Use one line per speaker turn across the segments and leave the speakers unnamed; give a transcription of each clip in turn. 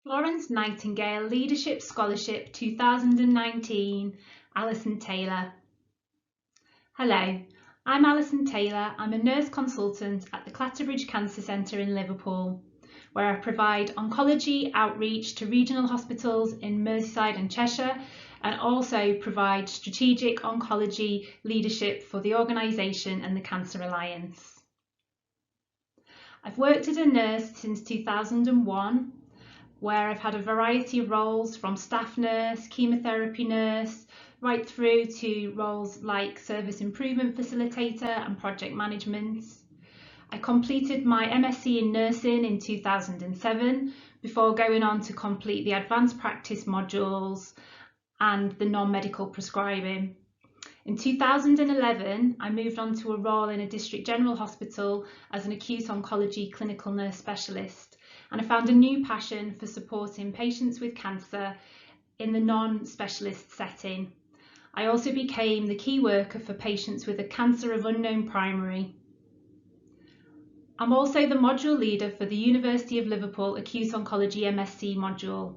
Florence Nightingale Leadership Scholarship 2019, Alison Taylor. Hello, I'm Alison Taylor. I'm a nurse consultant at the Clatterbridge Cancer Centre in Liverpool, where I provide oncology outreach to regional hospitals in Merseyside and Cheshire, and also provide strategic oncology leadership for the organisation and the Cancer Alliance. I've worked as a nurse since 2001, where I've had a variety of roles from staff nurse, chemotherapy nurse, right through to roles like service improvement facilitator and project management. I completed my MSc in nursing in 2007 before going on to complete the advanced practice modules and the non-medical prescribing. In 2011, I moved on to a role in a district general hospital as an acute oncology clinical nurse specialist, and I found a new passion for supporting patients with cancer in the non-specialist setting. I also became the key worker for patients with a cancer of unknown primary. I'm also the module leader for the University of Liverpool Acute Oncology MSc module.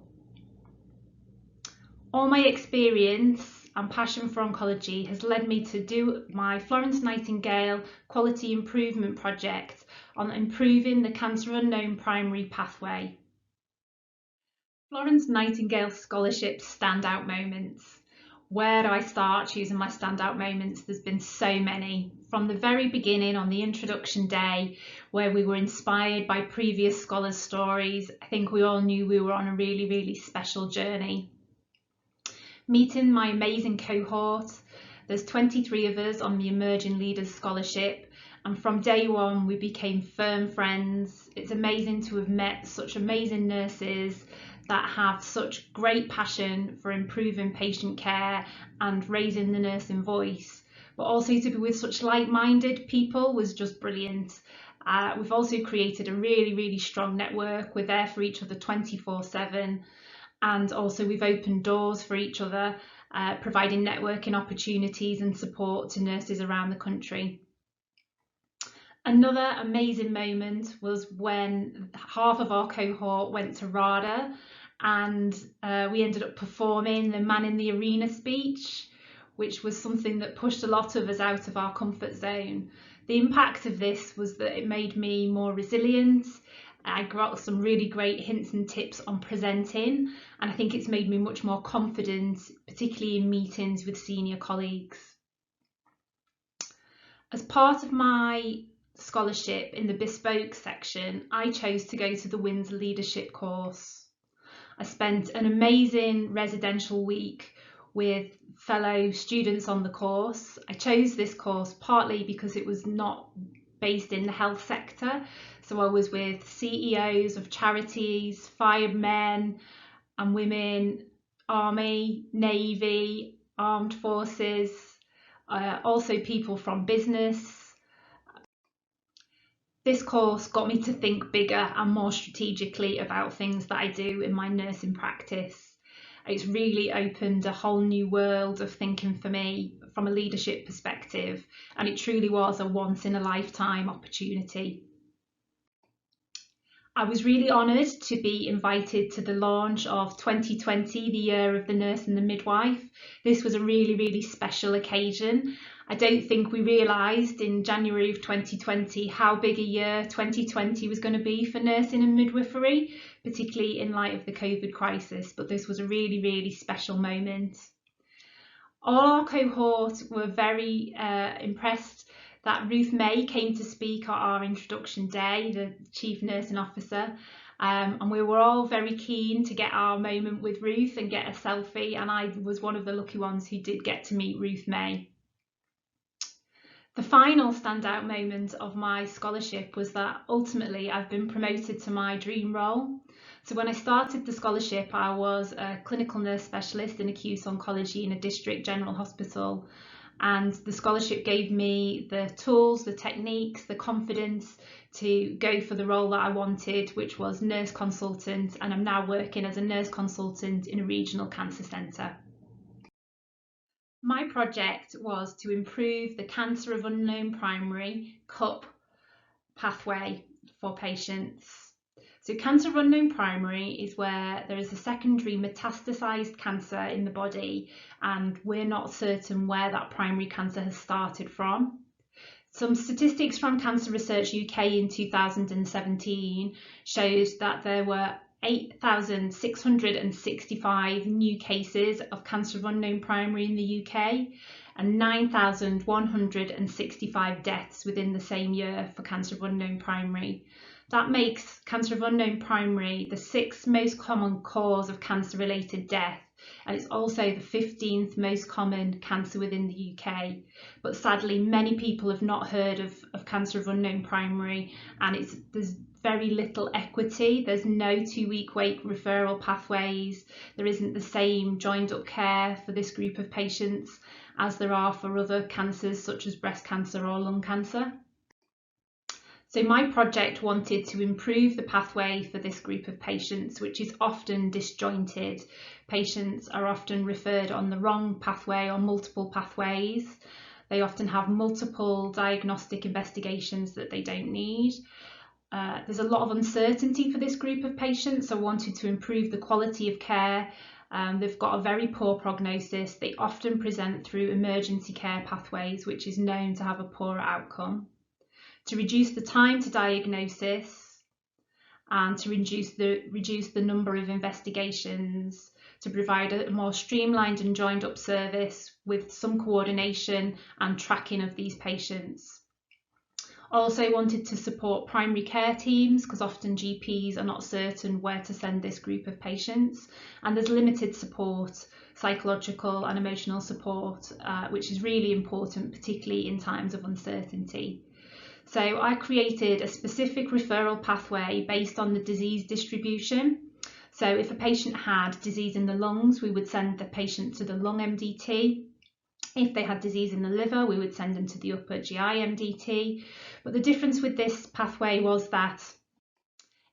All my experience and passion for oncology has led me to do my Florence Nightingale Quality Improvement Project on improving the cancer unknown primary pathway. Florence Nightingale Scholarship Standout Moments. Where do I start choosing my standout moments? There's been so many. From the very beginning on the introduction day, where we were inspired by previous scholars' stories, I think we all knew we were on a really, really special journey. Meeting my amazing cohort. There's 23 of us on the Emerging Leaders Scholarship, and from day one we became firm friends. It's amazing to have met such amazing nurses that have such great passion for improving patient care and raising the nursing voice, but also to be with such like-minded people was just brilliant. We've also created a really, really strong network. We're there for each other 24/7. And also we've opened doors for each other, providing networking opportunities and support to nurses around the country. Another amazing moment was when half of our cohort went to RADA, and we ended up performing the Man in the Arena speech, which was something that pushed a lot of us out of our comfort zone. The impact of this was that it made me more resilient. I got some really great hints and tips on presenting, and I think it's made me much more confident, particularly in meetings with senior colleagues. As part of my scholarship in the bespoke section, I chose to go to the Windsor Leadership course. I spent an amazing residential week with fellow students on the course. I chose this course partly because it was not based in the health sector. So I was with CEOs of charities, firemen and women, army, navy, armed forces, also people from business. This course got me to think bigger and more strategically about things that I do in my nursing practice. It's really opened a whole new world of thinking for me from a leadership perspective, and it truly was a once-in-a-lifetime opportunity. I was really honoured to be invited to the launch of 2020, the Year of the Nurse and the Midwife. This was a really, really special occasion. I don't think we realised in January of 2020 how big a year 2020 was going to be for nursing and midwifery, particularly in light of the COVID crisis, but this was a really, really special moment. All our cohort were very impressed that Ruth May came to speak at our introduction day, the Chief Nursing Officer, and we were all very keen to get our moment with Ruth and get a selfie, and I was one of the lucky ones who did get to meet Ruth May. The final standout moment of my scholarship was that ultimately I've been promoted to my dream role. So when I started the scholarship, I was a clinical nurse specialist in acute oncology in a district general hospital, and the scholarship gave me the tools, the techniques, the confidence to go for the role that I wanted, which was nurse consultant, and I'm now working as a nurse consultant in a regional cancer centre. My project was to improve the cancer of unknown primary CUP pathway for patients. So cancer of unknown primary is where there is a secondary metastasized cancer in the body and we're not certain where that primary cancer has started from. Some statistics from Cancer Research UK in 2017 showed that there were 8,665 new cases of cancer of unknown primary in the UK and 9,165 deaths within the same year for cancer of unknown primary. That makes cancer of unknown primary the 6th most common cause of cancer-related death, and it's also the 15th most common cancer within the UK. But sadly, many people have not heard of cancer of unknown primary, and there's very little equity. There's no 2-week wait referral pathways. There isn't the same joined up care for this group of patients as there are for other cancers such as breast cancer or lung cancer. So my project wanted to improve the pathway for this group of patients, which is often disjointed. Patients are often referred on the wrong pathway or multiple pathways. They often have multiple diagnostic investigations that they don't need. There's a lot of uncertainty for this group of patients, so I wanted to improve the quality of care. They've got a very poor prognosis. They often present through emergency care pathways, which is known to have a poorer outcome. To reduce the time to diagnosis and to reduce the number of investigations, to provide a more streamlined and joined up service with some coordination and tracking of these patients. Also wanted to support primary care teams because often GPs are not certain where to send this group of patients, and there's limited support, psychological and emotional support, which is really important, particularly in times of uncertainty. So I created a specific referral pathway based on the disease distribution. So if a patient had disease in the lungs, we would send the patient to the lung MDT. If they had disease in the liver, we would send them to the upper GI MDT. But the difference with this pathway was that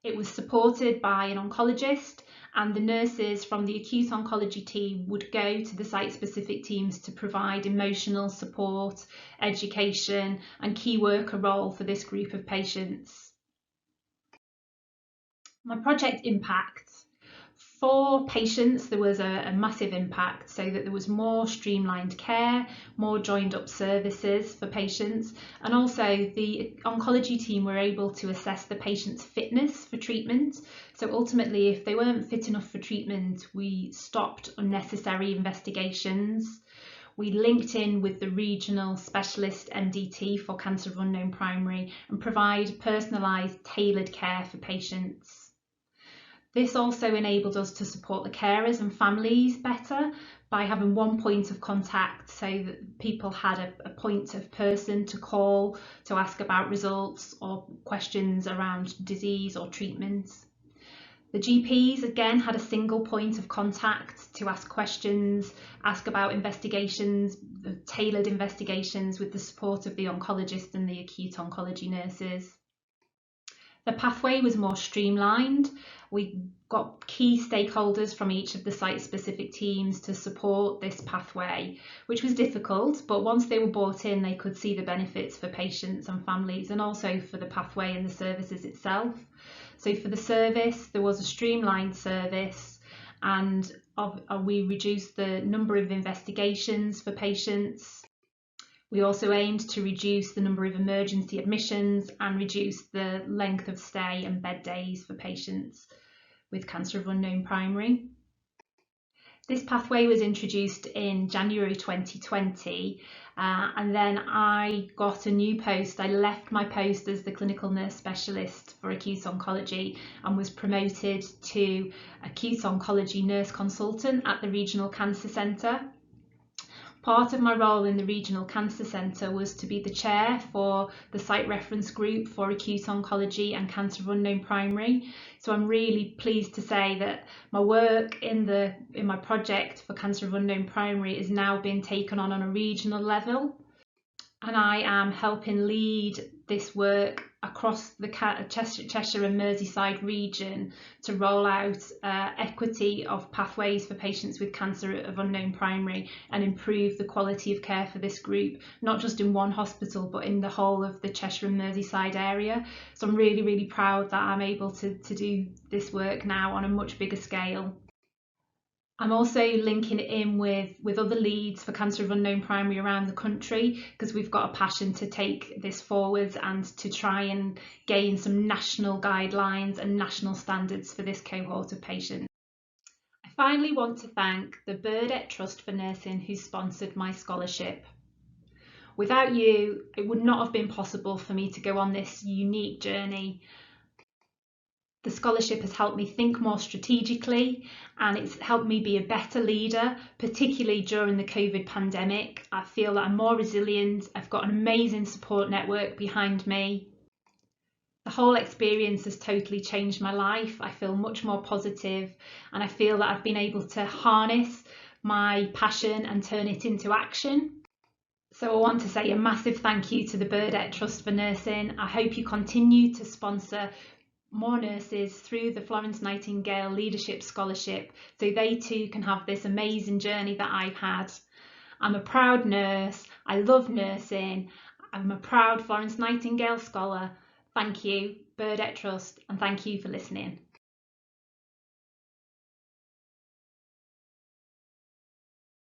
it was supported by an oncologist, and the nurses from the acute oncology team would go to the site-specific teams to provide emotional support, education, and key worker role for this group of patients. My project impact. For patients, there was a massive impact, so that there was more streamlined care, more joined up services for patients, and also the oncology team were able to assess the patient's fitness for treatment. So ultimately, if they weren't fit enough for treatment, we stopped unnecessary investigations. We linked in with the regional specialist MDT for cancer of unknown primary and provide personalised, tailored care for patients. This also enabled us to support the carers and families better by having one point of contact, so that people had a point of person to call to ask about results or questions around disease or treatments. The GPs again had a single point of contact to ask questions, ask about investigations, tailored investigations with the support of the oncologist and the acute oncology nurses. The pathway was more streamlined. We got key stakeholders from each of the site-specific teams to support this pathway, which was difficult, but once they were bought in, they could see the benefits for patients and families, and also for the pathway and the services itself. So for the service, there was a streamlined service, and we reduced the number of investigations for patients. We also aimed to reduce the number of emergency admissions and reduce the length of stay and bed days for patients with cancer of unknown primary. This pathway was introduced in January 2020, and then I got a new post. I left my post as the clinical nurse specialist for acute oncology and was promoted to acute oncology nurse consultant at the Regional Cancer Centre. Part of my role in the Regional Cancer Centre was to be the chair for the site reference group for acute oncology and cancer of unknown primary. So I'm really pleased to say that my work in my project for cancer of unknown primary is now being taken on a regional level, and I am helping lead this work across the Cheshire and Merseyside region to roll out equity of pathways for patients with cancer of unknown primary and improve the quality of care for this group, not just in one hospital but in the whole of the Cheshire and Merseyside area. So I'm really, really proud that I'm able to do this work now on a much bigger scale. I'm also linking it in with other leads for cancer of unknown primary around the country, because we've got a passion to take this forwards and to try and gain some national guidelines and national standards for this cohort of patients. I finally want to thank the Burdett Trust for Nursing, who sponsored my scholarship. Without you, it would not have been possible for me to go on this unique journey. The scholarship has helped me think more strategically, and it's helped me be a better leader, particularly during the COVID pandemic. I feel that I'm more resilient. I've got an amazing support network behind me. The whole experience has totally changed my life. I feel much more positive, and I feel that I've been able to harness my passion and turn it into action. So I want to say a massive thank you to the Burdett Trust for Nursing. I hope you continue to sponsor more nurses through the Florence Nightingale Leadership Scholarship, so they too can have this amazing journey that I've had. I'm a proud nurse. I love nursing. I'm a proud Florence Nightingale scholar. Thank you, Burdett Trust, and thank you for listening.